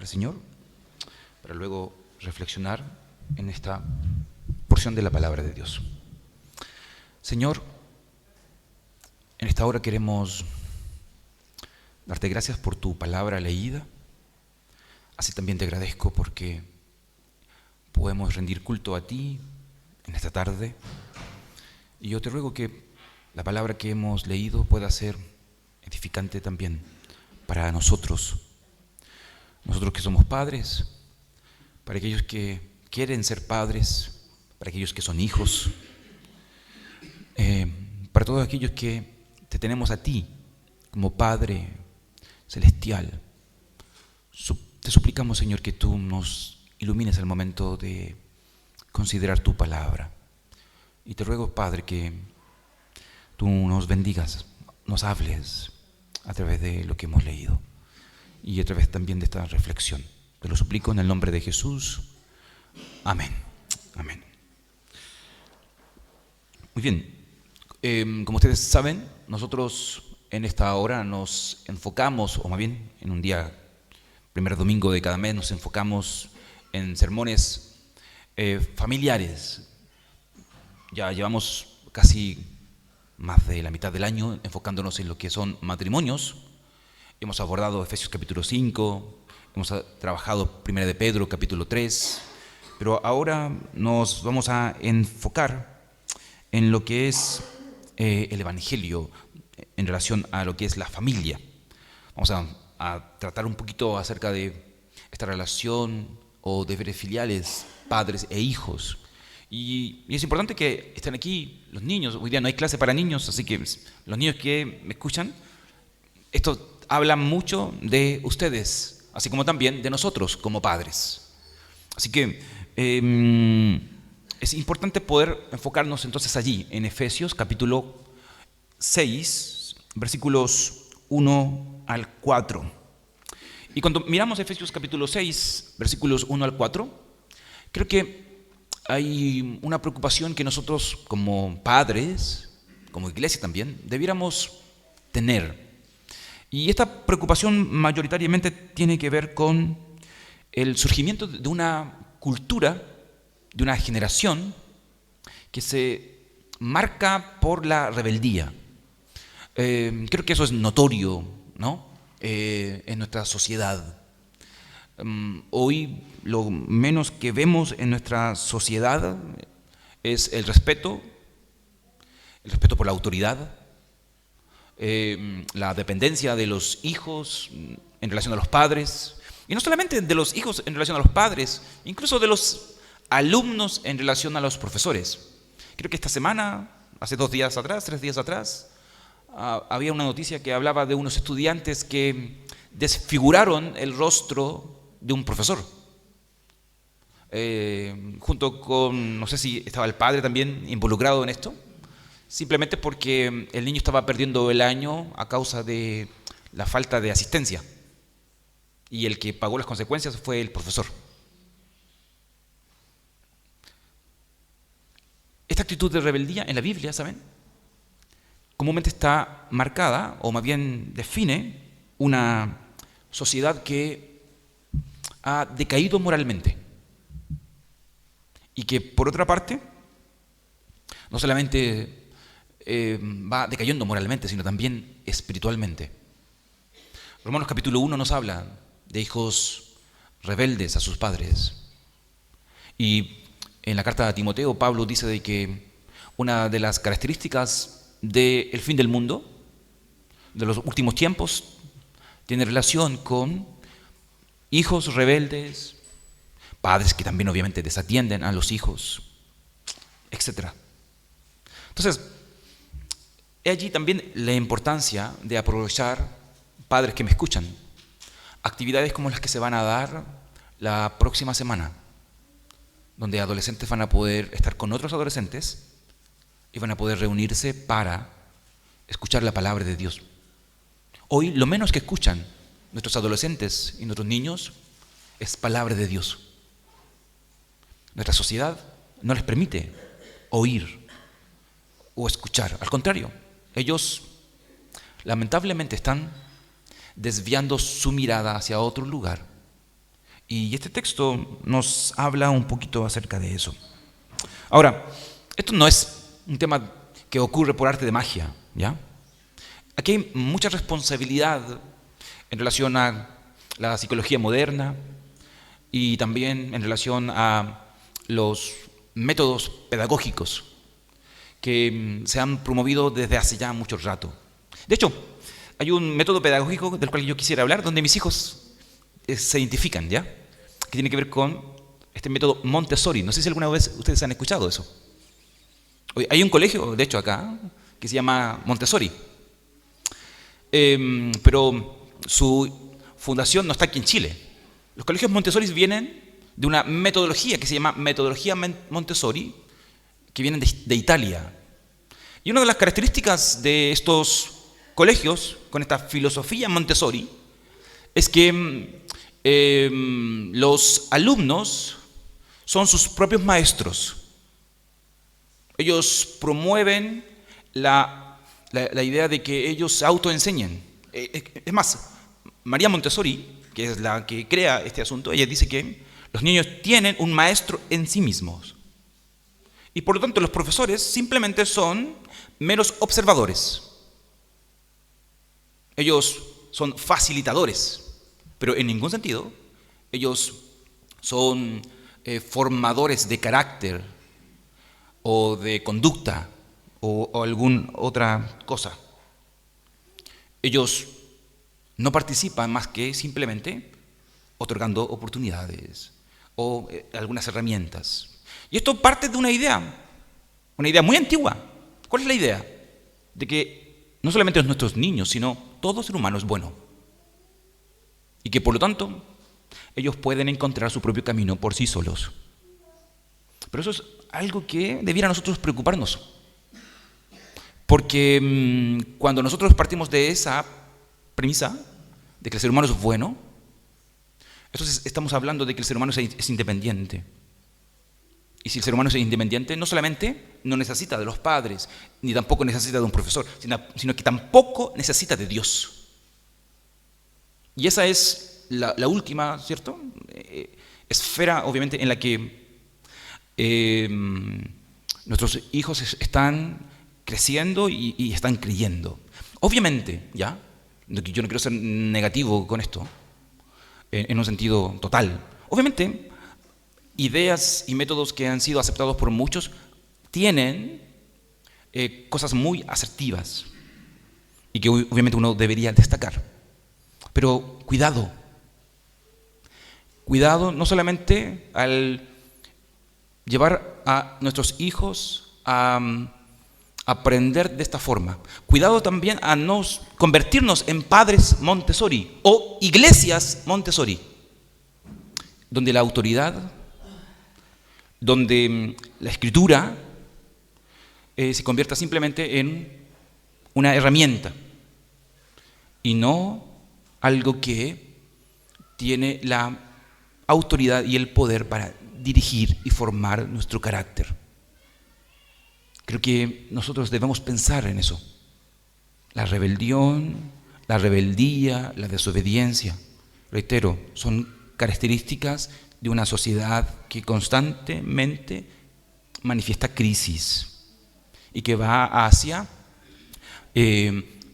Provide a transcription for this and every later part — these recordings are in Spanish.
Señor para luego reflexionar en esta porción de la palabra de Dios. Señor, en esta hora queremos darte gracias por tu palabra leída. Así también te agradezco porque podemos rendir culto a ti en esta tarde. Y yo te ruego que la palabra que hemos leído pueda ser edificante también para nosotros que somos padres, para aquellos que quieren ser padres, para aquellos que son hijos, para todos aquellos que te tenemos a ti como Padre Celestial. Te suplicamos, Señor, que tú nos ilumines al momento de considerar tu palabra. Y te ruego, Padre, que tú nos bendigas, nos hables a través de lo que hemos leído y a través también de esta reflexión. Te lo suplico en el nombre de Jesús. Amén. Amén. Muy bien, como ustedes saben, nosotros en esta hora nos enfocamos, o más bien en un día, primer domingo de cada mes, nos enfocamos en sermones familiares. Ya llevamos casi más de la mitad del año enfocándonos en lo que son matrimonios. Hemos abordado Efesios capítulo 5, hemos trabajado 1 de Pedro capítulo 3, pero ahora nos vamos a enfocar en lo que es el Evangelio en relación a lo que es la familia. Vamos a tratar un poquito acerca de esta relación o deberes filiales, padres e hijos. Y es importante que estén aquí los niños. Hoy día no hay clase para niños, así que los niños que me escuchan, esto habla mucho de ustedes, así como también de nosotros como padres. Así que es importante poder enfocarnos entonces allí, en Efesios capítulo 6, versículos 1 al 4. Y cuando miramos Efesios capítulo 6, versículos 1 al 4, creo que hay una preocupación que nosotros como padres, como iglesia también, debiéramos tener. Y esta preocupación mayoritariamente tiene que ver con el surgimiento de una cultura, de una generación que se marca por la rebeldía. Creo que eso es notorio, ¿no? En nuestra sociedad. Hoy lo menos que vemos en nuestra sociedad es el respeto por la autoridad, la dependencia de los hijos en relación a los padres, y no solamente de los hijos en relación a los padres, incluso de los alumnos en relación a los profesores. Creo que esta semana, hace 3 días atrás, había una noticia que hablaba de unos estudiantes que desfiguraron el rostro de un profesor, junto con, no sé si estaba el padre también involucrado en esto, simplemente porque el niño estaba perdiendo el año a causa de la falta de asistencia, y el que pagó las consecuencias fue el profesor. Esta actitud de rebeldía en la Biblia, ¿saben?, comúnmente está marcada, o más bien define una sociedad que ha decaído moralmente y que, por otra parte, no solamente va decayendo moralmente, sino también espiritualmente. Romanos capítulo 1 nos habla de hijos rebeldes a sus padres. Y en la carta a Timoteo, Pablo dice de que una de las características del fin del mundo, de los últimos tiempos, tiene relación con hijos rebeldes, padres que también obviamente desatienden a los hijos, etc. Entonces, he allí también la importancia de aprovechar, padres que me escuchan, actividades como las que se van a dar la próxima semana, donde adolescentes van a poder estar con otros adolescentes y van a poder reunirse para escuchar la palabra de Dios. Hoy lo menos que escuchan nuestros adolescentes y nuestros niños es palabra de Dios. Nuestra sociedad no les permite oír o escuchar. Al contrario, ellos lamentablemente están desviando su mirada hacia otro lugar Y este texto nos habla un poquito acerca de eso. Ahora, esto no es un tema que ocurre por arte de magia, ¿ya? Aquí hay mucha responsabilidad en relación a la psicología moderna y también en relación a los métodos pedagógicos que se han promovido desde hace ya mucho rato. De hecho, hay un método pedagógico del cual yo quisiera hablar, donde mis hijos se identifican, ¿ya? Que tiene que ver con este método Montessori. No sé si alguna vez ustedes han escuchado eso. Hay un colegio, de hecho, acá, que se llama Montessori. Pero su fundación no está aquí en Chile. Los colegios Montessori vienen de una metodología que se llama metodología Montessori, que vienen de Italia. Y una de las características de estos colegios, con esta filosofía Montessori, es que los alumnos son sus propios maestros. Ellos promueven la idea de que ellos se autoenseñen. Es más, María Montessori, que es la que crea este asunto, ella dice que los niños tienen un maestro en sí mismos. Y por lo tanto los profesores simplemente son meros observadores. Ellos son facilitadores, pero en ningún sentido ellos son formadores de carácter o de conducta o alguna otra cosa. Ellos no participan más que simplemente otorgando oportunidades o algunas herramientas. Y esto parte de una idea muy antigua. ¿Cuál es la idea? De que no solamente nuestros niños, sino todo ser humano es bueno. Y que por lo tanto, ellos pueden encontrar su propio camino por sí solos. Pero eso es algo que debiera a nosotros preocuparnos. Porque cuando nosotros partimos de esa premisa, de que el ser humano es bueno, entonces estamos hablando de que el ser humano es independiente. Y si el ser humano es independiente, no solamente no necesita de los padres, ni tampoco necesita de un profesor, sino que tampoco necesita de Dios. Y esa es la última, ¿cierto? Esfera, obviamente, en la que nuestros hijos están creciendo y están creyendo. Obviamente, ¿ya? Yo no quiero ser negativo con esto, en un sentido total. Obviamente, ideas y métodos que han sido aceptados por muchos tienen cosas muy asertivas y que obviamente uno debería destacar. Pero cuidado no solamente al llevar a nuestros hijos a aprender de esta forma. Cuidado también a no convertirnos en padres Montessori o iglesias Montessori, donde la autoridad, donde la escritura se convierta simplemente en una herramienta y no algo que tiene la autoridad y el poder para dirigir y formar nuestro carácter. Creo que nosotros debemos pensar en eso. La rebelión, la rebeldía, la desobediencia, reitero, son características de una sociedad que constantemente manifiesta crisis y que va hacia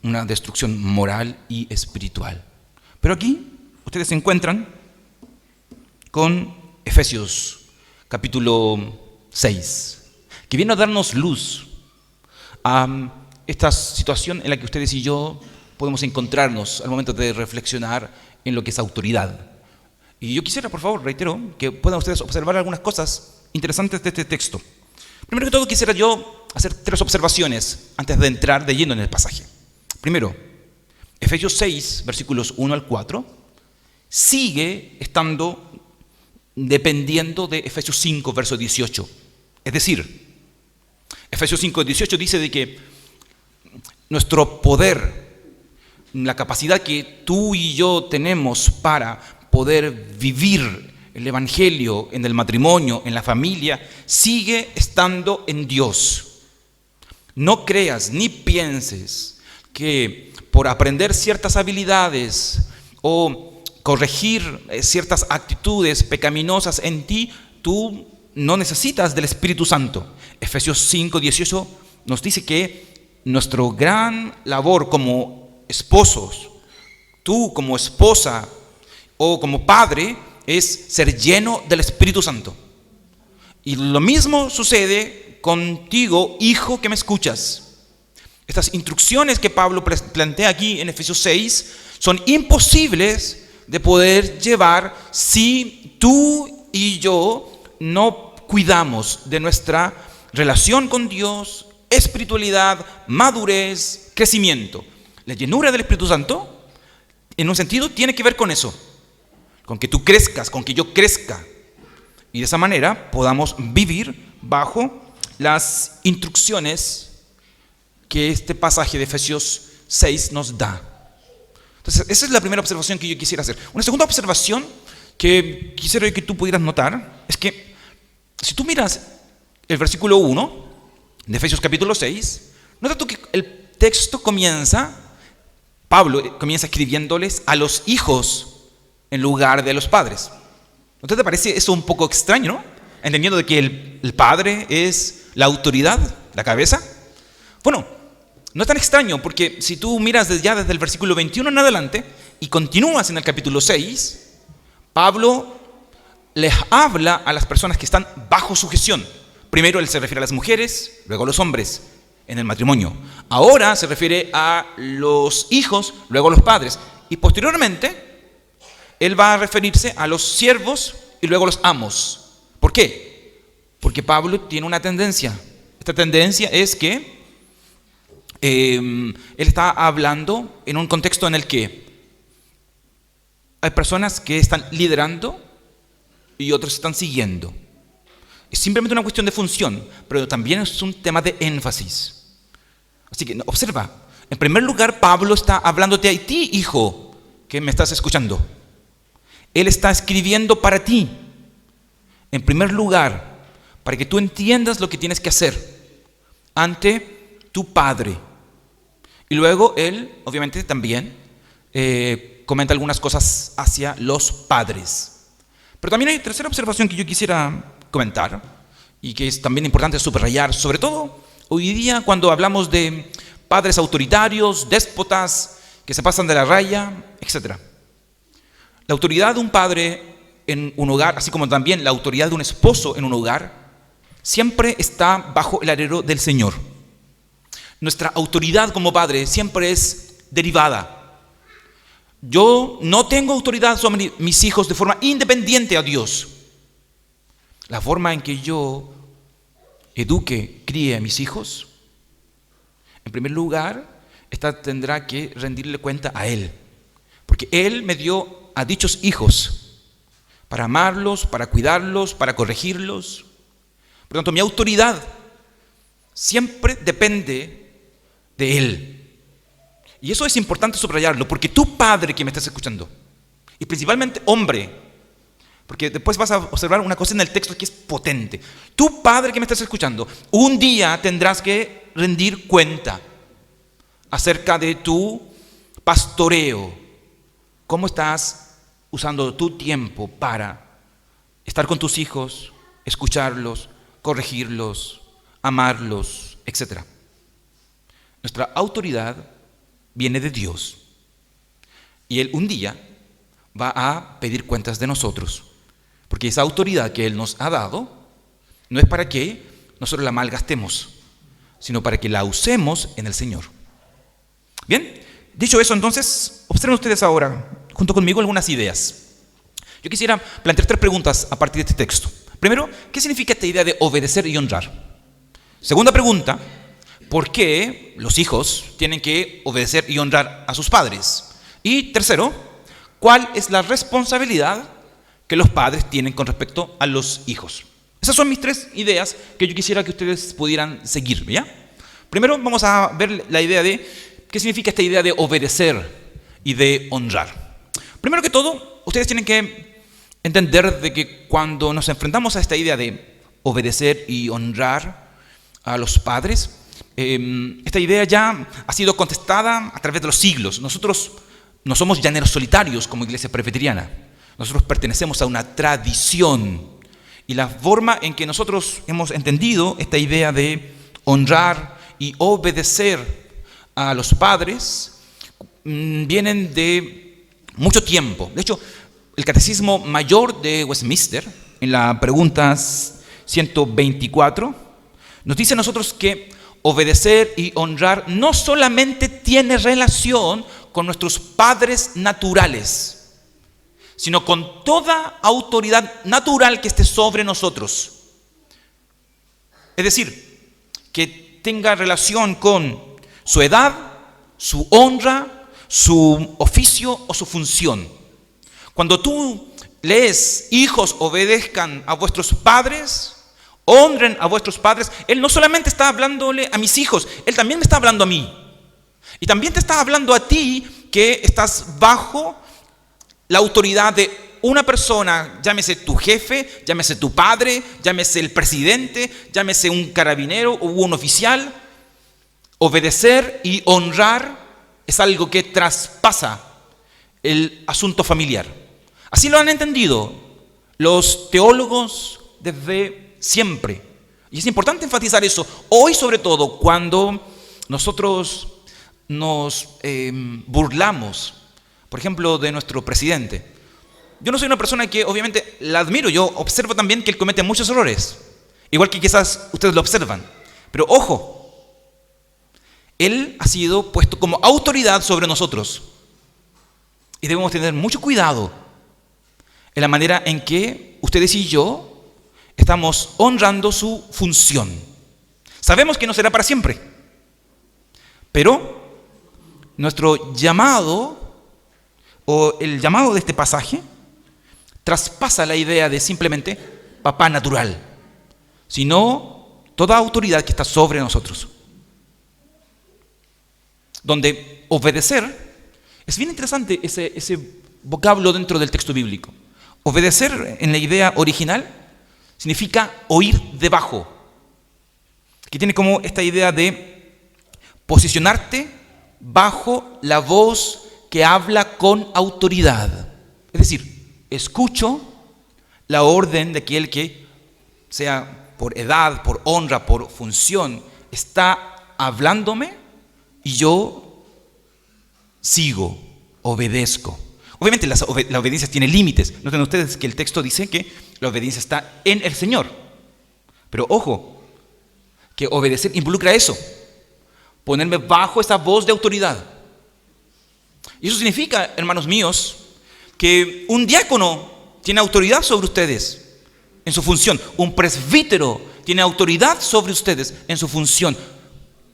una destrucción moral y espiritual. Pero aquí ustedes se encuentran con Efesios capítulo 6, que viene a darnos luz a esta situación en la que ustedes y yo podemos encontrarnos al momento de reflexionar en lo que es autoridad. Y yo quisiera, por favor, reitero, que puedan ustedes observar algunas cosas interesantes de este texto. Primero que todo, quisiera yo hacer 3 observaciones antes de entrar de lleno en el pasaje. Primero, Efesios 6, versículos 1 al 4, sigue estando dependiendo de Efesios 5, verso 18. Es decir, Efesios 5, 18 dice de que nuestro poder, la capacidad que tú y yo tenemos para poder vivir el evangelio en el matrimonio, en la familia, sigue estando en Dios. No creas ni pienses que por aprender ciertas habilidades o corregir ciertas actitudes pecaminosas en ti, tú no necesitas del Espíritu Santo. Efesios 5:18 nos dice que nuestra gran labor como esposos, tú como esposa o como padre, es ser lleno del Espíritu Santo. Y lo mismo sucede contigo, hijo que me escuchas. Estas instrucciones que Pablo plantea aquí en Efesios 6 son imposibles de poder llevar si tú y yo no cuidamos de nuestra relación con Dios, espiritualidad, madurez, crecimiento. La llenura del Espíritu Santo, en un sentido, tiene que ver con eso, con que tú crezcas, con que yo crezca, y de esa manera podamos vivir bajo las instrucciones que este pasaje de Efesios 6 nos da. Entonces, esa es la primera observación que yo quisiera hacer. Una segunda observación que quisiera que tú pudieras notar es que si tú miras el versículo 1 de Efesios capítulo 6, nota tú que el texto Pablo comienza escribiéndoles a los hijos en lugar de los padres. ¿No te parece eso un poco extraño, no? Entendiendo de que el padre es la autoridad, la cabeza. Bueno, no es tan extraño, porque si tú miras desde el versículo 21 en adelante y continúas en el capítulo 6, Pablo les habla a las personas que están bajo sujeción. Primero él se refiere a las mujeres, luego a los hombres en el matrimonio. Ahora se refiere a los hijos, luego a los padres. Y posteriormente él va a referirse a los siervos y luego a los amos. ¿Por qué? Porque Pablo tiene una tendencia. Esta tendencia es que él está hablando en un contexto en el que hay personas que están liderando y otros están siguiendo. Es simplemente una cuestión de función, pero también es un tema de énfasis. Así que observa, en primer lugar Pablo está hablándote a ti, hijo, que me estás escuchando. Él está escribiendo para ti, en primer lugar, para que tú entiendas lo que tienes que hacer ante tu padre. Y luego él, obviamente, también comenta algunas cosas hacia los padres. Pero también hay tercera observación que yo quisiera comentar y que es también importante subrayar, sobre todo hoy día cuando hablamos de padres autoritarios, déspotas, que se pasan de la raya, etc. La autoridad de un padre en un hogar, así como también la autoridad de un esposo en un hogar, siempre está bajo el alero del Señor. Nuestra autoridad como padre siempre es derivada. Yo no tengo autoridad sobre mis hijos de forma independiente a Dios. La forma en que yo eduque, críe a mis hijos, en primer lugar, esta tendrá que rendirle cuenta a Él. Porque Él me dio a dichos hijos para amarlos, para cuidarlos, para corregirlos. Por lo tanto, mi autoridad siempre depende de Él. Y eso es importante subrayarlo, porque tu padre que me estás escuchando, y principalmente hombre, porque después vas a observar una cosa en el texto que es potente. Tu padre que me estás escuchando, un día tendrás que rendir cuenta acerca de tu pastoreo. ¿Cómo estás usando tu tiempo para estar con tus hijos, escucharlos, corregirlos, amarlos, etcétera? Nuestra autoridad viene de Dios. Y Él un día va a pedir cuentas de nosotros. Porque esa autoridad que Él nos ha dado no es para que nosotros la malgastemos, sino para que la usemos en el Señor. Bien, dicho eso, entonces, observen ustedes ahora, junto conmigo, algunas ideas. Yo quisiera plantear 3 preguntas a partir de este texto. Primero, ¿qué significa esta idea de obedecer y honrar? Segunda pregunta, ¿por qué los hijos tienen que obedecer y honrar a sus padres? Y tercero, ¿cuál es la responsabilidad que los padres tienen con respecto a los hijos? Esas son mis 3 ideas que yo quisiera que ustedes pudieran seguir, ¿ya? Primero vamos a ver la idea de qué significa esta idea de obedecer y de honrar. Primero que todo, ustedes tienen que entender de que cuando nos enfrentamos a esta idea de obedecer y honrar a los padres, esta idea ya ha sido contestada a través de los siglos. Nosotros no somos llaneros solitarios como iglesia presbiteriana. Nosotros pertenecemos a una tradición. Y la forma en que nosotros hemos entendido esta idea de honrar y obedecer a los padres vienen de mucho tiempo. De hecho, el Catecismo Mayor de Westminster, en la pregunta 124, nos dice a nosotros que obedecer y honrar no solamente tiene relación con nuestros padres naturales, sino con toda autoridad natural que esté sobre nosotros. Es decir, que tenga relación con su edad, su honra, su oficio o su función. Cuando tú lees, hijos, obedezcan a vuestros padres, honren a vuestros padres, Él no solamente está hablándole a mis hijos, Él también me está hablando a mí. Y también te está hablando a ti que estás bajo la autoridad de una persona, llámese tu jefe, llámese tu padre, llámese el presidente, llámese un carabinero o un oficial. Obedecer y honrar es algo que traspasa el asunto familiar. Así lo han entendido los teólogos desde siempre. Y es importante enfatizar eso. Hoy, sobre todo, cuando nosotros nos burlamos, por ejemplo, de nuestro presidente. Yo no soy una persona que obviamente la admiro. Yo observo también que él comete muchos errores. Igual que quizás ustedes lo observan. Pero ojo, él ha sido puesto como autoridad sobre nosotros. Y debemos tener mucho cuidado en la manera en que ustedes y yo estamos honrando su función. Sabemos que no será para siempre. Pero nuestro llamado, o el llamado de este pasaje, traspasa la idea de simplemente papá natural, sino toda autoridad que está sobre nosotros. Donde obedecer, es bien interesante ese vocablo dentro del texto bíblico. Obedecer en la idea original significa oír debajo, que tiene como esta idea de posicionarte bajo la voz que habla con autoridad. Es decir, escucho la orden de aquel que, sea por edad, por honra, por función, está hablándome y yo sigo, obedezco. Obviamente la obediencia tiene límites. Noten ustedes que el texto dice que la obediencia está en el Señor. Pero ojo, que obedecer involucra eso, ponerme bajo esa voz de autoridad. Y eso significa, hermanos míos, que un diácono tiene autoridad sobre ustedes en su función. Un presbítero tiene autoridad sobre ustedes en su función.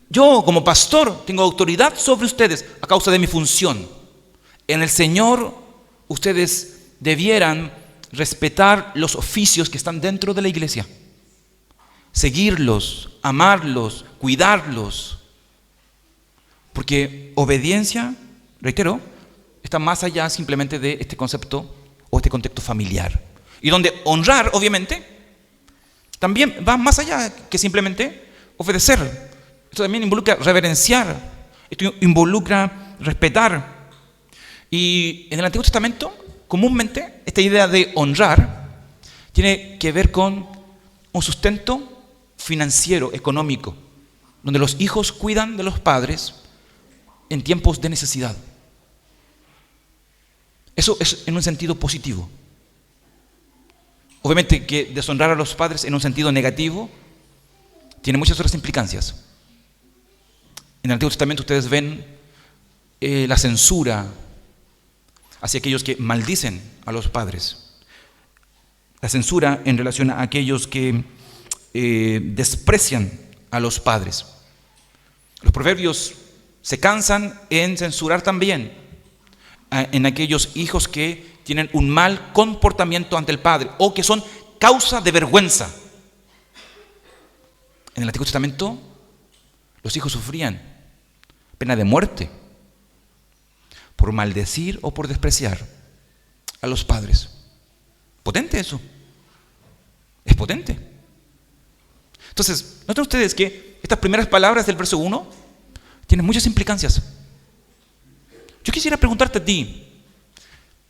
Yo, como pastor, tengo autoridad sobre ustedes a causa de mi función. En el Señor, ustedes debieran respetar los oficios que están dentro de la iglesia. Seguirlos, amarlos, cuidarlos. Porque obediencia, reitero, está más allá simplemente de este concepto o este contexto familiar. Y donde honrar, obviamente, también va más allá que simplemente obedecer. Esto también involucra reverenciar, esto involucra respetar. Y en el Antiguo Testamento, comúnmente, esta idea de honrar tiene que ver con un sustento financiero, económico, donde los hijos cuidan de los padres en tiempos de necesidad. Eso es en un sentido positivo. Obviamente que deshonrar a los padres en un sentido negativo tiene muchas otras implicancias. En el Antiguo Testamento ustedes ven la censura hacia aquellos que maldicen a los padres. La censura en relación a aquellos que desprecian a los padres. Los proverbios se cansan en censurar también en aquellos hijos que tienen un mal comportamiento ante el padre o que son causa de vergüenza. En el Antiguo Testamento los hijos sufrían pena de muerte por maldecir o por despreciar a los padres. Potente eso. Es potente. Entonces, noten ustedes que estas primeras palabras del verso 1 tienen muchas implicancias. Yo quisiera preguntarte a ti,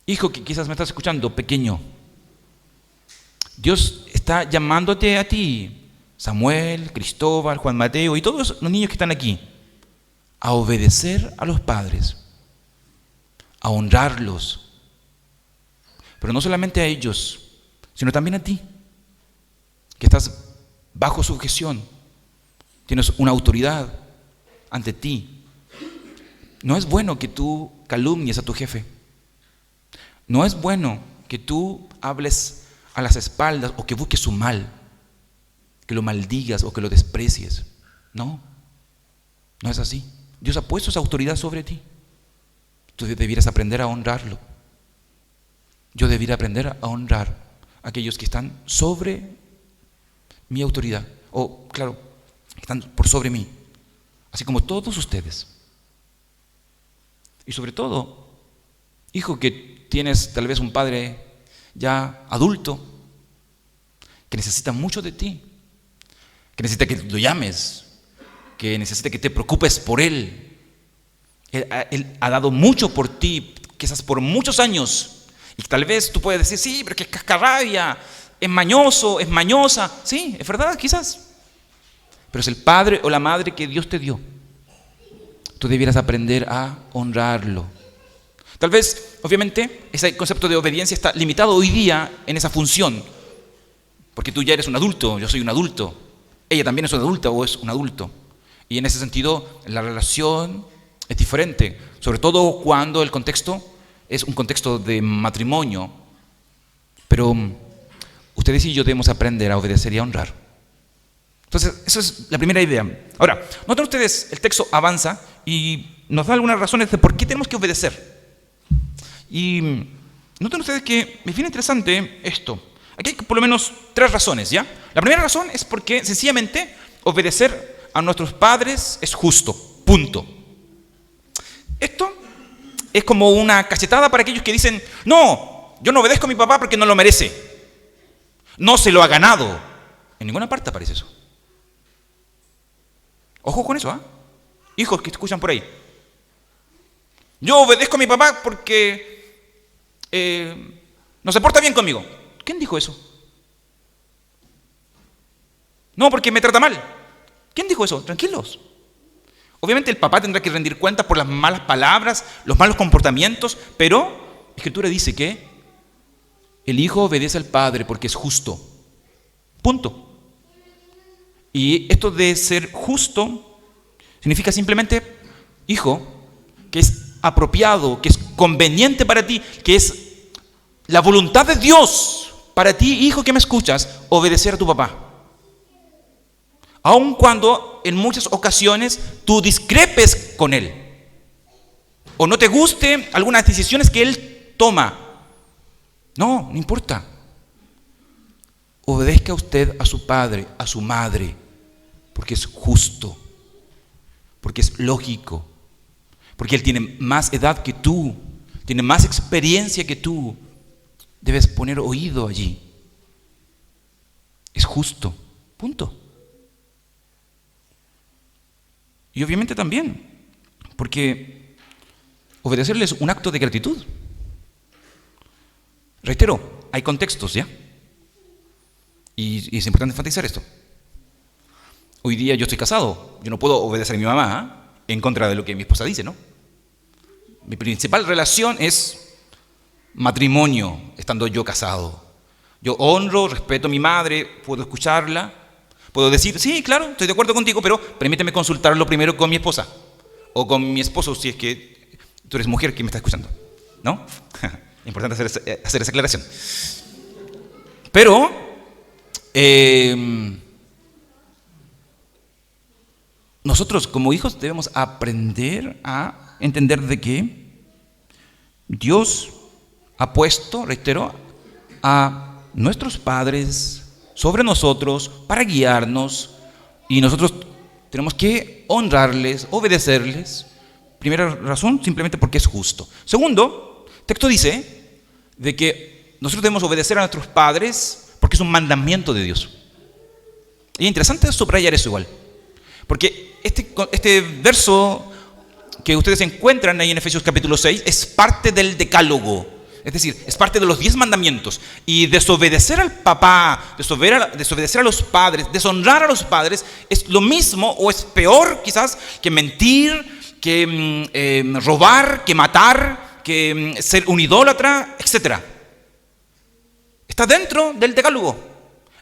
hijo que quizás me estás escuchando, pequeño. Dios está llamándote a ti, Samuel, Cristóbal, Juan Mateo y todos los niños que están aquí, a obedecer a los padres, a honrarlos. Pero no solamente a ellos, sino también a ti, que estás bajo sujeción, tienes una autoridad ante ti. No es bueno que tú calumnies a tu jefe. No es bueno que tú hables a las espaldas o que busques su mal, que lo maldigas o que lo desprecies. No, no es así. Dios ha puesto esa autoridad sobre ti. Tú debieras aprender a honrarlo. Yo debiera aprender a honrar a aquellos que están sobre mi autoridad, o claro, que están por sobre mí, así como todos ustedes. Y sobre todo, hijo que tienes tal vez un padre ya adulto, que necesita mucho de ti, que necesita que lo llames, que necesita que te preocupes por él. Él ha dado mucho por ti, quizás por muchos años. Y tal vez tú puedes decir, sí, pero que es cascarrabia, es mañoso, es mañosa. Sí, es verdad, quizás. Pero es el padre o la madre que Dios te dio. Tú debieras aprender a honrarlo. Tal vez, obviamente, ese concepto de obediencia está limitado hoy día en esa función. Porque tú ya eres un adulto, yo soy un adulto. Ella también es una adulta o es un adulto. Y en ese sentido, la relación es diferente. Sobre todo cuando el contexto es un contexto de matrimonio. Pero ustedes y yo debemos aprender a obedecer y a honrar. Entonces, esa es la primera idea. Ahora, noten ustedes, el texto avanza y nos da algunas razones de por qué tenemos que obedecer. Y noten ustedes que me viene interesante esto. Aquí hay por lo menos 3 razones, ¿ya? La primera razón es porque sencillamente obedecer a nuestros padres es justo. Punto. Esto es como una cachetada para aquellos que dicen, no, yo no obedezco a mi papá porque no lo merece. No se lo ha ganado. En ninguna parte aparece eso. Ojo con eso, ¿ah? Hijos que escuchan por ahí. Yo obedezco a mi papá porque no se porta bien conmigo. ¿Quién dijo eso? No, porque me trata mal. ¿Quién dijo eso? Tranquilos. Obviamente el papá tendrá que rendir cuentas por las malas palabras, los malos comportamientos, pero la Escritura dice que el hijo obedece al padre porque es justo. Punto. Y esto de ser justo significa simplemente, hijo, que es apropiado, que es conveniente para ti, que es la voluntad de Dios para ti, hijo que me escuchas, obedecer a tu papá. Aun cuando en muchas ocasiones tú discrepes con él o no te guste algunas decisiones que él toma. No importa. Obedezca usted a su padre, a su madre, porque es justo, porque es lógico, porque él tiene más edad que tú, tiene más experiencia que tú. Debes poner oído allí. Es justo. Punto. Y obviamente también, porque obedecerle es un acto de gratitud. Reitero, hay contextos, ¿ya? Y es importante enfatizar esto. Hoy día yo estoy casado, yo no puedo obedecer a mi mamá en contra de lo que mi esposa dice, ¿no? Mi principal relación es matrimonio, estando yo casado. Yo honro, respeto a mi madre, puedo escucharla, puedo decir, sí, claro, estoy de acuerdo contigo, pero permíteme consultarlo primero con mi esposa o con mi esposo, si es que tú eres mujer que me está escuchando, ¿no? Importante hacer esa aclaración. Pero nosotros como hijos debemos aprender a entender de que Dios ha puesto, reitero, a nuestros padres sobre nosotros para guiarnos y nosotros tenemos que honrarles, obedecerles. Primera razón, simplemente porque es justo. Segundo, el texto dice de que nosotros debemos obedecer a nuestros padres porque es un mandamiento de Dios. Y es interesante subrayar eso igual, porque este verso que ustedes encuentran ahí en Efesios capítulo 6 es parte del decálogo. Es decir, es parte de los 10 mandamientos. Y desobedecer al papá, desobedecer a los padres, deshonrar a los padres, es lo mismo o es peor quizás que mentir, que robar, que matar, que ser un idólatra, etc. Está dentro del decálogo.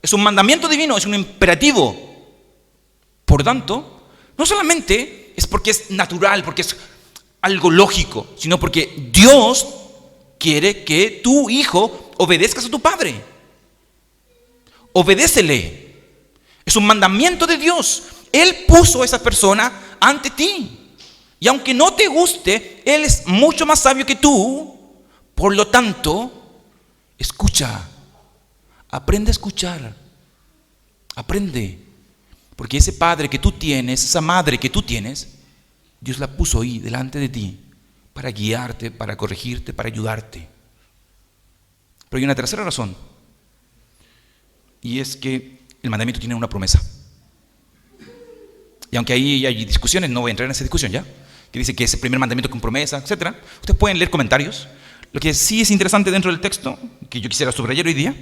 Es un mandamiento divino, es un imperativo. Por tanto, no solamente es porque es natural, porque es algo lógico, sino porque Dios quiere que tu hijo obedezcas a tu padre. Obedécele. Es un mandamiento de Dios. Él puso a esa persona ante ti. Y aunque no te guste, Él es mucho más sabio que tú. Por lo tanto, escucha. Aprende a escuchar. Aprende. Porque ese padre que tú tienes, esa madre que tú tienes, Dios la puso ahí delante de ti para guiarte, para corregirte, para ayudarte. Pero hay una tercera razón. Y es que el mandamiento tiene una promesa. Y aunque ahí hay discusiones, no voy a entrar en esa discusión ya, que dice que ese primer mandamiento con promesa, etc. Ustedes pueden leer comentarios. Lo que sí es interesante dentro del texto, que yo quisiera subrayar hoy día,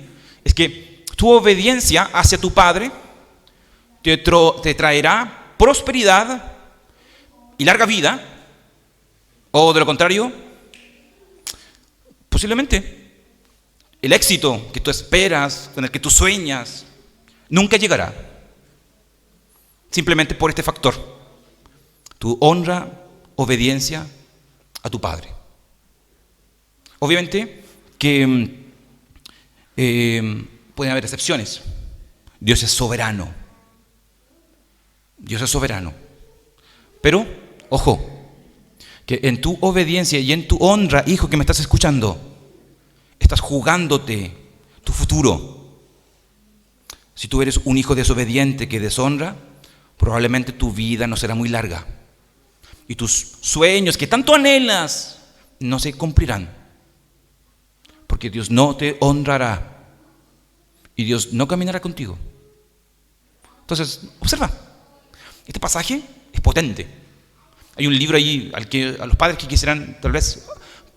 es que tu obediencia hacia tu padre te traerá prosperidad y larga vida, o de lo contrario, posiblemente el éxito que tú esperas, con el que tú sueñas, nunca llegará. Simplemente por este factor: tu honra, obediencia a tu padre. Obviamente que pueden haber excepciones. Dios es soberano. Dios es soberano. Pero, ojo, que en tu obediencia y en tu honra, hijo que me estás escuchando, estás jugándote tu futuro. Si tú eres un hijo desobediente que deshonra, probablemente tu vida no será muy larga. Y tus sueños que tanto anhelas no se cumplirán. Porque Dios no te honrará. Y Dios no caminará contigo. Entonces, observa. Este pasaje es potente. Hay un libro ahí a los padres que quisieran tal vez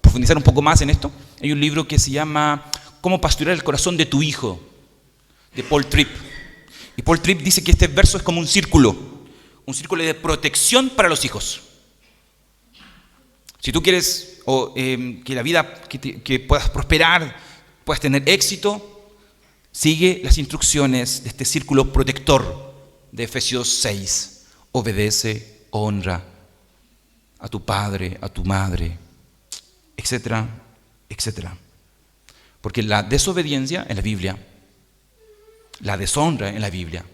profundizar un poco más en esto. Hay un libro que se llama ¿Cómo pastorear el corazón de tu hijo?, de Paul Tripp. Y Paul Tripp dice que este verso es como un círculo de protección para los hijos. Si tú quieres que la vida, que puedas prosperar, puedas tener éxito, sigue las instrucciones de este círculo protector de Efesios 6. Obedece, honra a tu padre, a tu madre, etcétera, etcétera. Porque la desobediencia en la Biblia, la deshonra en la Biblia,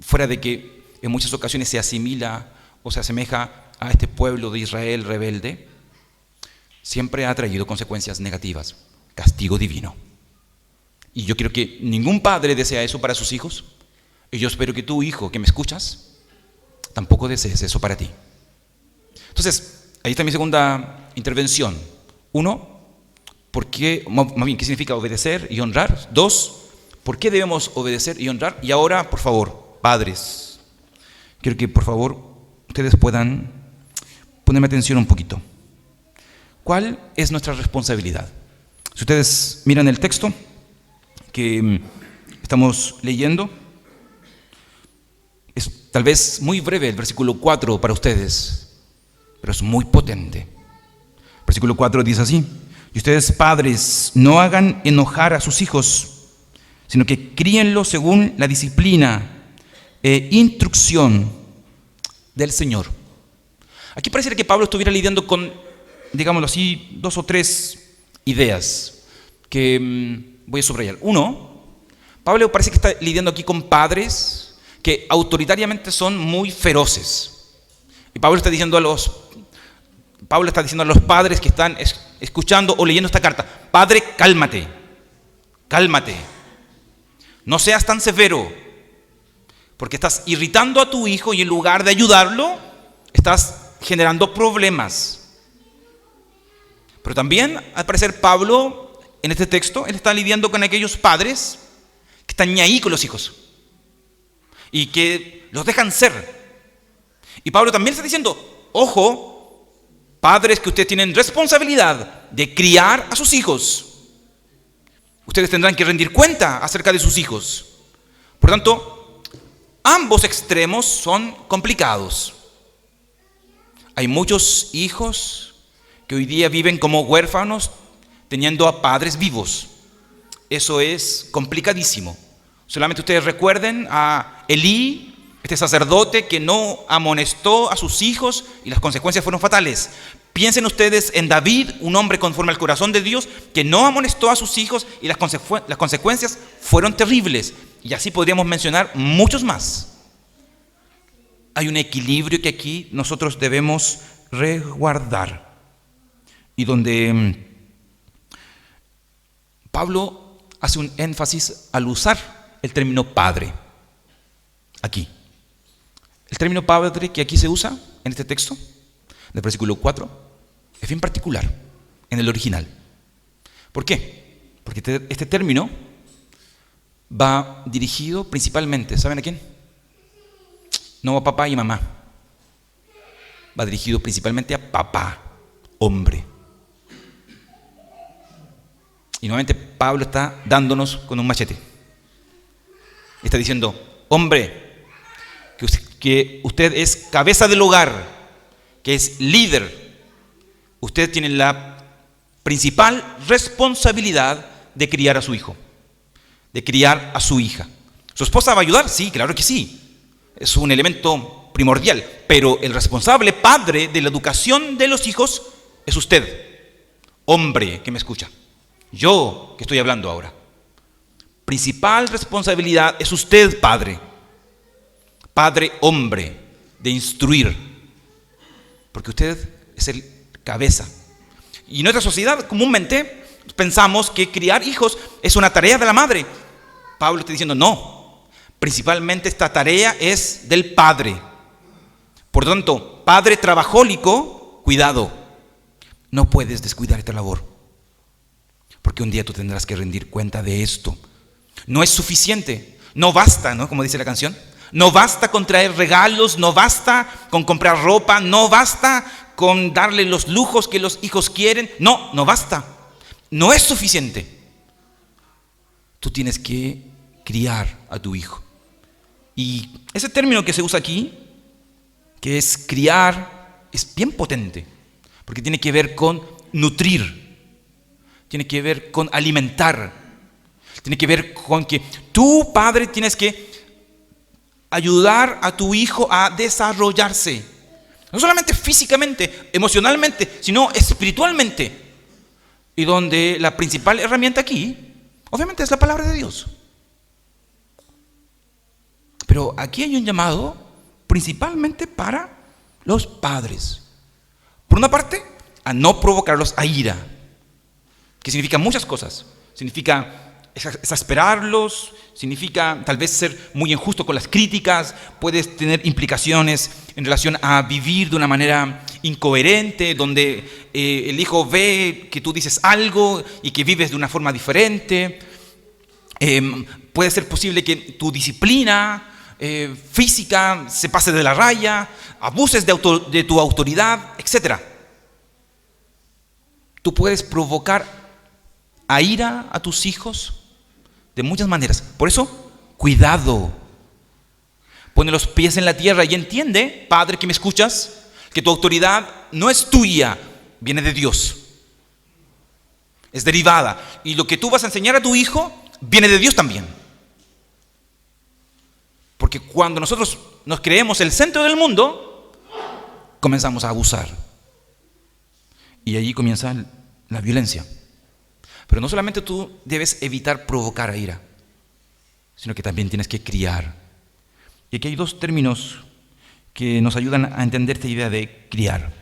fuera de que en muchas ocasiones se asimila o se asemeja a este pueblo de Israel rebelde, siempre ha traído consecuencias negativas, castigo divino. Y yo creo que ningún padre desea eso para sus hijos. Y yo espero que tú, hijo, que me escuchas, tampoco desees eso para ti. Entonces, ahí está mi segunda intervención. 1, ¿por qué? Más bien, ¿qué significa obedecer y honrar? 2, ¿por qué debemos obedecer y honrar? Y ahora, por favor, padres, quiero que por favor ustedes puedan ponerme atención un poquito. ¿Cuál es nuestra responsabilidad? Si ustedes miran el texto que estamos leyendo, es tal vez muy breve el versículo 4 para ustedes, pero es muy potente. El versículo 4 dice así: y ustedes, padres, no hagan enojar a sus hijos, sino que críenlos según la disciplina e instrucción del Señor. Aquí pareciera que Pablo estuviera lidiando con, digámoslo así, 2 o 3 ideas que voy a subrayar. 1, Pablo parece que está lidiando aquí con padres que autoritariamente son muy feroces. Y Pablo está diciendo a los padres que están escuchando o leyendo esta carta: padre, cálmate, cálmate. No seas tan severo, porque estás irritando a tu hijo y en lugar de ayudarlo, estás generando problemas. Pero también, al parecer, Pablo, en este texto, él está lidiando con aquellos padres que están ni ahí con los hijos y que los dejan ser. Y Pablo también está diciendo: ojo, padres que ustedes tienen responsabilidad de criar a sus hijos. Ustedes tendrán que rendir cuenta acerca de sus hijos. Por tanto, ambos extremos son complicados. Hay muchos hijos que hoy día viven como huérfanos teniendo a padres vivos. Eso es complicadísimo. Solamente ustedes recuerden a Elí, este sacerdote que no amonestó a sus hijos y las consecuencias fueron fatales. Piensen ustedes en David, un hombre conforme al corazón de Dios, que no amonestó a sus hijos y las consecuencias fueron terribles. Y así podríamos mencionar muchos más. Hay un equilibrio que aquí nosotros debemos resguardar. Y donde Pablo hace un énfasis al usar el término padre. Aquí. El término padre que aquí se usa en este texto, del versículo 4, es bien particular en el original. ¿Por qué? Porque este término va dirigido principalmente, ¿saben a quién? No a papá y mamá. Va dirigido principalmente a papá, hombre. Y nuevamente Pablo está dándonos con un machete. Está diciendo, hombre, que usted es cabeza del hogar, que es líder. Usted tiene la principal responsabilidad de criar a su hijo, de criar a su hija. ¿Su esposa va a ayudar? Sí, claro que sí. Es un elemento primordial. Pero el responsable padre de la educación de los hijos es usted, hombre que me escucha. Yo que estoy hablando ahora. Principal responsabilidad es usted, padre. Padre hombre, de instruir. Porque usted es el cabeza. Y en nuestra sociedad comúnmente pensamos que criar hijos es una tarea de la madre. Pablo está diciendo no. Principalmente esta tarea es del padre. Por lo tanto, padre trabajólico, cuidado. No puedes descuidar esta labor. Porque un día tú tendrás que rendir cuenta de esto. No es suficiente. No basta, ¿no? Como dice la canción. No basta con traer regalos, no basta con comprar ropa, no basta con darle los lujos que los hijos quieren. No, no basta. No es suficiente. Tú tienes que criar a tu hijo. Y ese término que se usa aquí, que es criar, es bien potente. Porque tiene que ver con nutrir. Tiene que ver con alimentar. Tiene que ver con que tú, padre, tienes que ayudar a tu hijo a desarrollarse. No solamente físicamente, emocionalmente, sino espiritualmente. Y donde la principal herramienta aquí, obviamente, es la palabra de Dios. Pero aquí hay un llamado principalmente para los padres. Por una parte, a no provocarlos a ira, que significa muchas cosas. Significa exasperarlos, significa tal vez ser muy injusto con las críticas, puedes tener implicaciones en relación a vivir de una manera incoherente, donde el hijo ve que tú dices algo y que vives de una forma diferente. Puede ser posible que tu disciplina física se pase de la raya, abuses de tu autoridad, etc. Tú puedes provocar a ira a tus hijos de muchas maneras. Por eso, cuidado. Pone los pies en la tierra y entiende, padre que me escuchas, que tu autoridad no es tuya, viene de Dios. Es derivada. Y lo que tú vas a enseñar a tu hijo viene de Dios también. Porque cuando nosotros nos creemos el centro del mundo, comenzamos a abusar. Y allí comienza la violencia. Pero no solamente tú debes evitar provocar a ira, sino que también tienes que criar. Y aquí hay dos términos que nos ayudan a entender esta idea de criar.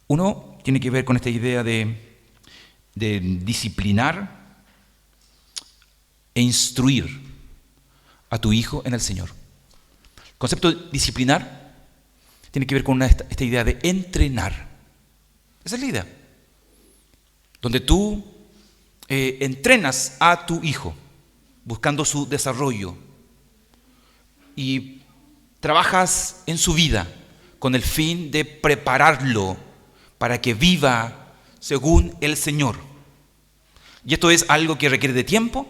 Uno tiene que ver con esta idea de disciplinar e instruir a tu hijo en el Señor. El concepto de disciplinar tiene que ver con esta idea de entrenar. Esa es la idea. Donde tú entrenas a tu hijo buscando su desarrollo y trabajas en su vida con el fin de prepararlo para que viva según el Señor. Y esto es algo que requiere de tiempo,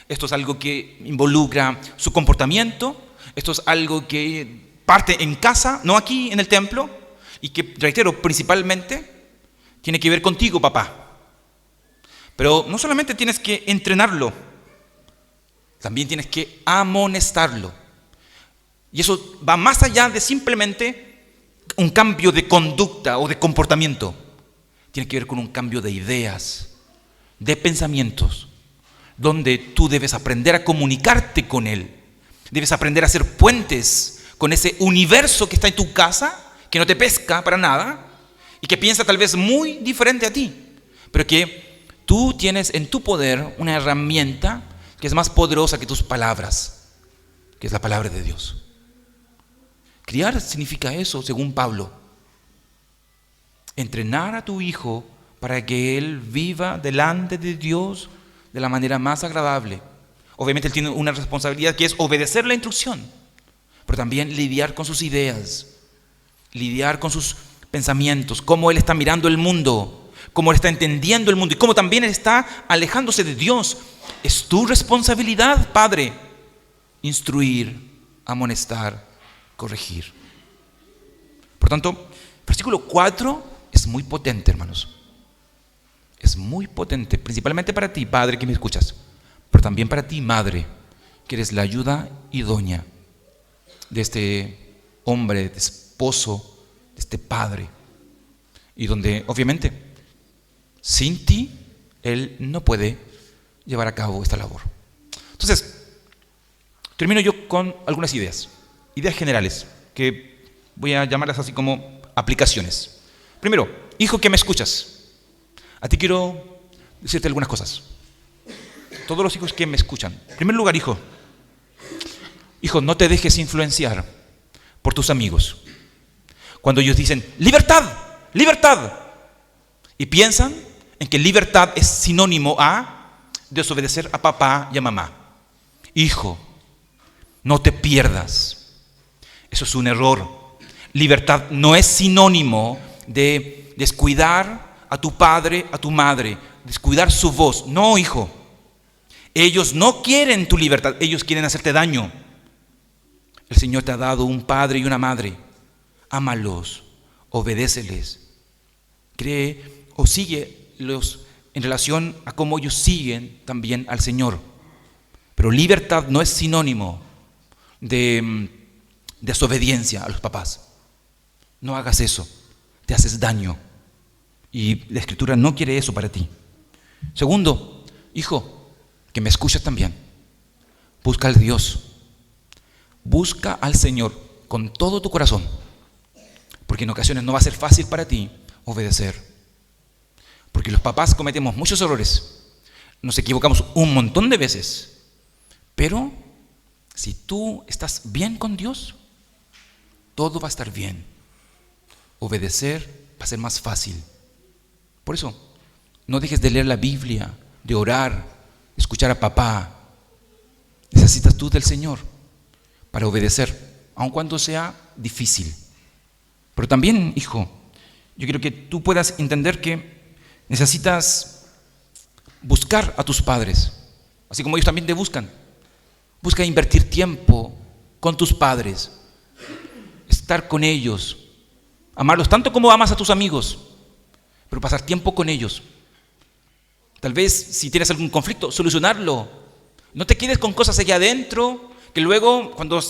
esto es algo que involucra su comportamiento, esto es algo que parte en casa, no aquí en el templo, y que, reitero, principalmente tiene que ver contigo, papá. Pero no solamente tienes que entrenarlo, también tienes que amonestarlo. Y eso va más allá de simplemente un cambio de conducta o de comportamiento. Tiene que ver con un cambio de ideas, de pensamientos, donde tú debes aprender a comunicarte con él. Debes aprender a hacer puentes con ese universo que está en tu casa, que no te pesca para nada y que piensa tal vez muy diferente a ti, pero que tú tienes en tu poder una herramienta que es más poderosa que tus palabras, que es la palabra de Dios. Criar significa eso, según Pablo. Entrenar a tu hijo para que él viva delante de Dios de la manera más agradable. Obviamente él tiene una responsabilidad que es obedecer la instrucción, pero también lidiar con sus ideas, lidiar con sus pensamientos, cómo él está mirando el mundo, cómo él está entendiendo el mundo y cómo también él está alejándose de Dios. Es tu responsabilidad, padre, instruir, amonestar, corregir. Por tanto, versículo 4 es muy potente, hermanos. Es muy potente, principalmente para ti, padre, que me escuchas, pero también para ti, madre, que eres la ayuda idónea de este hombre, de esposo, de este padre, y donde obviamente sin ti él no puede llevar a cabo esta labor. Entonces, termino yo con algunas ideas generales que voy a llamarlas así como aplicaciones. Primero, hijo que me escuchas, a ti quiero decirte algunas cosas. Todos los hijos que me escuchan, en primer lugar, hijo, no te dejes influenciar por tus amigos. Cuando ellos dicen libertad, libertad, y piensan en que libertad es sinónimo a desobedecer a papá y a mamá. Hijo, no te pierdas. Eso es un error. Libertad no es sinónimo de descuidar a tu padre, a tu madre, descuidar su voz. No, hijo. Ellos no quieren tu libertad, ellos quieren hacerte daño. El Señor te ha dado un padre y una madre. Ámalos, obedéceles. Cree o síguelos en relación a cómo ellos siguen también al Señor. Pero libertad no es sinónimo de desobediencia a los papás. No hagas eso, te haces daño. Y la Escritura no quiere eso para ti. Segundo, hijo, que me escuchas también, busca al Dios. Busca al Señor con todo tu corazón, porque en ocasiones no va a ser fácil para ti obedecer. Porque los papás cometemos muchos errores, nos equivocamos un montón de veces, pero si tú estás bien con Dios, todo va a estar bien. Obedecer va a ser más fácil. Por eso, no dejes de leer la Biblia, de orar, escuchar a papá. Necesitas tú del Señor para obedecer, aun cuando sea difícil. Pero también, hijo, yo quiero que tú puedas entender que necesitas buscar a tus padres, así como ellos también te buscan. Busca invertir tiempo con tus padres, estar con ellos, amarlos tanto como amas a tus amigos, pero pasar tiempo con ellos. Tal vez si tienes algún conflicto, solucionarlo. No te quedes con cosas allá adentro que luego cuando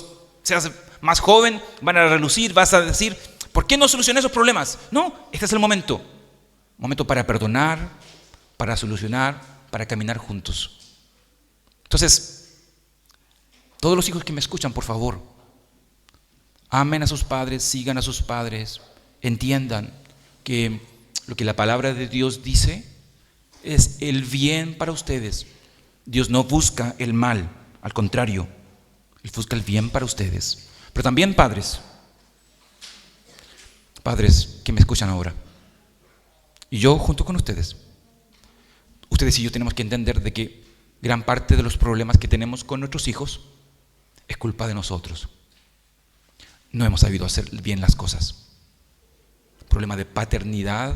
seas más joven van a relucir, vas a decir, ¿por qué no solucioné esos problemas? No, este es el momento. Momento para perdonar, para solucionar, para caminar juntos. Entonces, todos los hijos que me escuchan, por favor, amen a sus padres, sigan a sus padres, entiendan que lo que la palabra de Dios dice es el bien para ustedes. Dios no busca el mal, al contrario, Él busca el bien para ustedes. Pero también padres que me escuchan ahora, y yo junto con ustedes y yo tenemos que entender de que gran parte de los problemas que tenemos con nuestros hijos es culpa de nosotros. no hemos sabido hacer bien las cosas. El problema de paternidad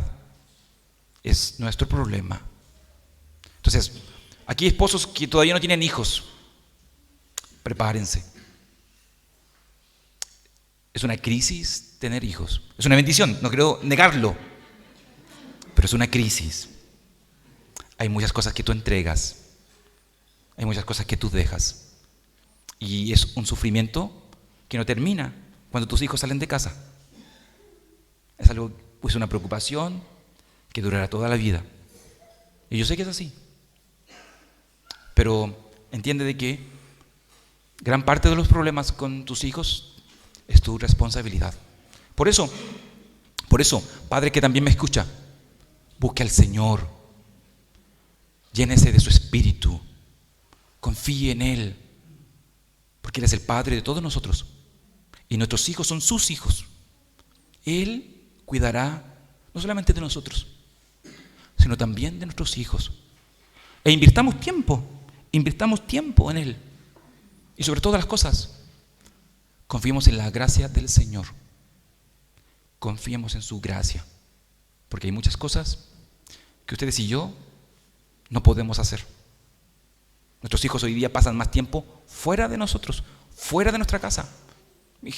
es nuestro problema. Entonces, aquí hay esposos que todavía no tienen hijos. Prepárense. Es una crisis tener hijos. Es una bendición, no quiero negarlo, pero es una crisis. Hay muchas cosas que tú entregas, hay muchas cosas que tú dejas, y es un sufrimiento que no termina cuando tus hijos salen de casa. Es algo, pues una preocupación que durará toda la vida. Y yo sé que es así, pero entiende de que gran parte de los problemas con tus hijos es tu responsabilidad. Por eso, padre que también me escucha, busque al Señor, llénese de su espíritu, confíe en Él, porque Él es el Padre de todos nosotros y nuestros hijos son sus hijos. Él cuidará no solamente de nosotros, sino también de nuestros hijos. E invirtamos tiempo en Él. Y sobre todas las cosas, confiemos en la gracia del Señor. Confiemos en su gracia, porque hay muchas cosas que ustedes y yo no podemos hacer. Nuestros hijos hoy día pasan más tiempo fuera de nosotros, fuera de nuestra casa.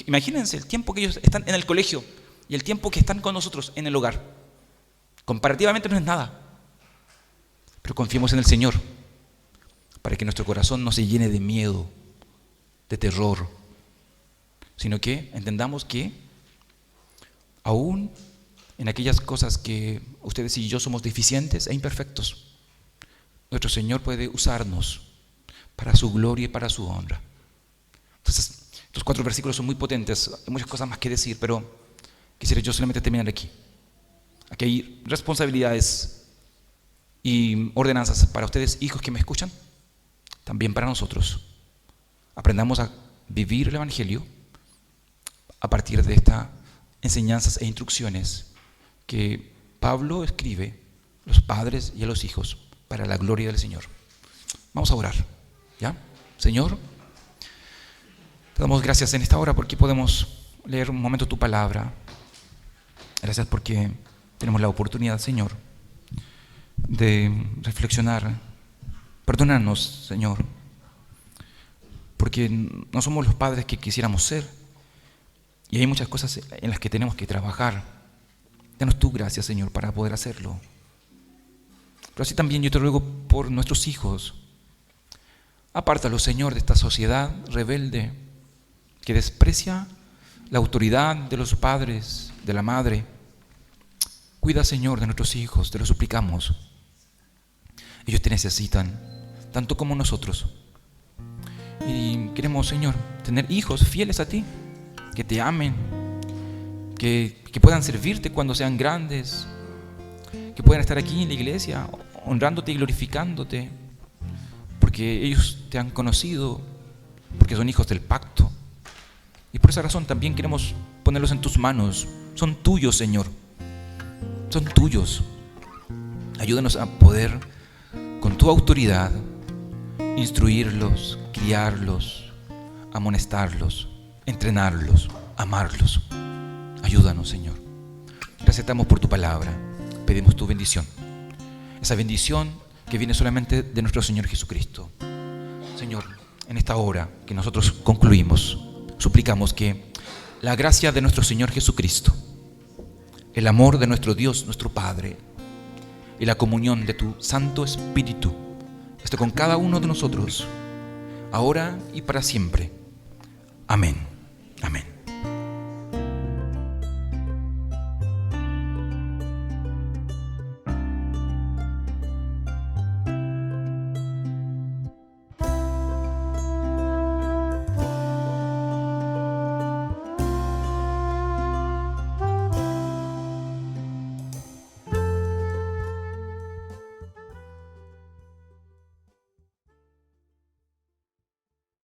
Imagínense el tiempo que ellos están en el colegio y el tiempo que están con nosotros en el hogar. Comparativamente no es nada, pero confiemos en el Señor para que nuestro corazón no se llene de miedo, de terror, sino que entendamos que aún en aquellas cosas que ustedes y yo somos deficientes e imperfectos, nuestro Señor puede usarnos para su gloria y para su honra. Entonces, estos 4 versículos son muy potentes, hay muchas cosas más que decir, pero quisiera yo solamente terminar aquí. Aquí hay responsabilidades y ordenanzas para ustedes, hijos que me escuchan, también para nosotros. Aprendamos a vivir el Evangelio a partir de estas enseñanzas e instrucciones que Pablo escribe a los padres y a los hijos para la gloria del Señor. Vamos a orar, ¿ya? Señor, te damos gracias en esta hora porque podemos leer un momento tu palabra. Gracias porque tenemos la oportunidad, Señor, de reflexionar. Perdónanos, Señor, porque no somos los padres que quisiéramos ser y hay muchas cosas en las que tenemos que trabajar. Danos tu gracia, Señor, para poder hacerlo. Pero así también yo te ruego por nuestros hijos. Apártalos, Señor, de esta sociedad rebelde que desprecia la autoridad de los padres, de la madre. Cuida, Señor, de nuestros hijos, te lo suplicamos. Ellos te necesitan, tanto como nosotros. Y queremos, Señor, tener hijos fieles a ti, que te amen, que puedan servirte cuando sean grandes, que puedan estar aquí en la iglesia honrándote y glorificándote, porque ellos te han conocido, porque son hijos del pacto. Y por esa razón también queremos ponerlos en tus manos. Son tuyos, Señor. Son tuyos. Ayúdanos a poder, con tu autoridad, instruirlos, criarlos, amonestarlos, entrenarlos, amarlos. Ayúdanos, Señor. Gracias te damos por tu palabra. Pedimos tu bendición. Esa bendición que viene solamente de nuestro Señor Jesucristo. Señor, en esta hora que nosotros concluimos, suplicamos que la gracia de nuestro Señor Jesucristo, el amor de nuestro Dios, nuestro Padre, y la comunión de tu Santo Espíritu esté con cada uno de nosotros, ahora y para siempre. Amén.